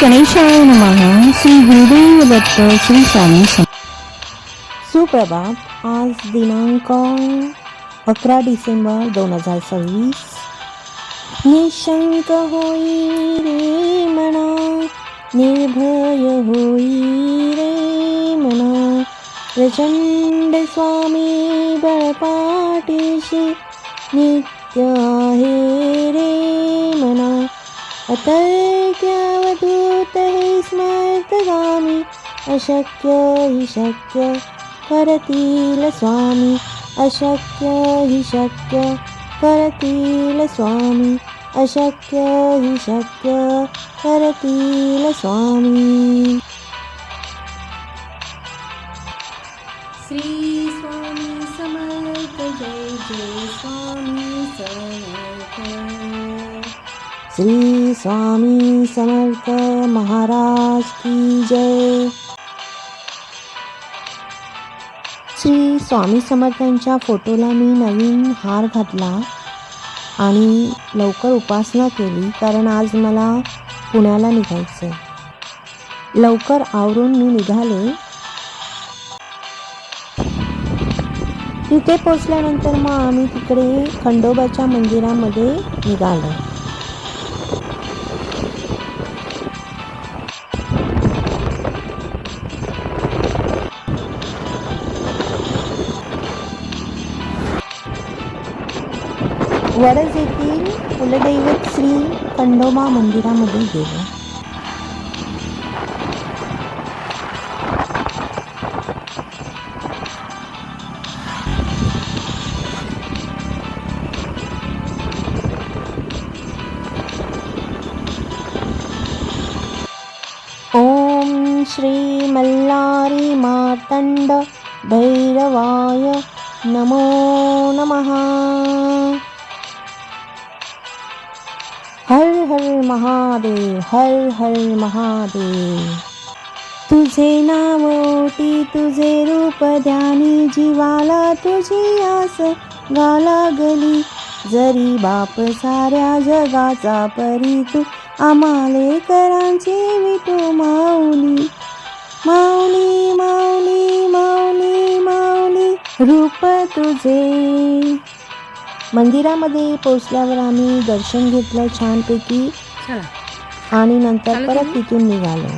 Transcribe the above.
गणेशाय नमः. श्री गुरुदेव दत्त. श्री स्वामी सुप्रभात. आज दिनांक 11 डिसेंबर 2026. निशंक होई रे मना, निर्भय होई रे मना, प्रचंड स्वामी बळपाठीशी नित्य आहे रे मना. अतर्क्यावधूत हे स्मर्तगामी, अशक्य हि शक्य करतील स्वामी. अशक्य हि शक्य करतील स्वामी. अशक्य हि शक्य करतील स्वामी. श्री स्वामी समर्थ. जय जय स्वामी समर्थ. श्री स्वामी समर्थ महाराज की जय. श्री स्वामी समर्थांच्या फोटोला मी नवीन हार घातला आणि लवकर उपासना केली, कारण आज मला पुण्याला निघायचं. लवकर आवरून मी निघाले. तिथे पोचल्यानंतर मग आम्ही तिकडे खंडोबाच्या मंदिरामध्ये निघालो. वडज येथील कुलदैवत श्री खंडोबा मंदिरामध्ये गेलो. ओम श्री मल्लारी मार्तंड भैरवाय नमो नमः. हर हर महादेव. हर हर महादेव. तुझे नाम ओटी तुझे रूप ध्यानी, जीवाला तुझी आस गाला गली. जरी बाप साऱ्या जगाचा परी, तू आम्हाले करांची विटू माऊली. माऊली माऊली माऊली माऊली रूप तुझे. मंदिरामध्ये पोचल्यावर आम्ही दर्शन घेतलं छानपैकी आणि नंतर परत तिथून निघालो.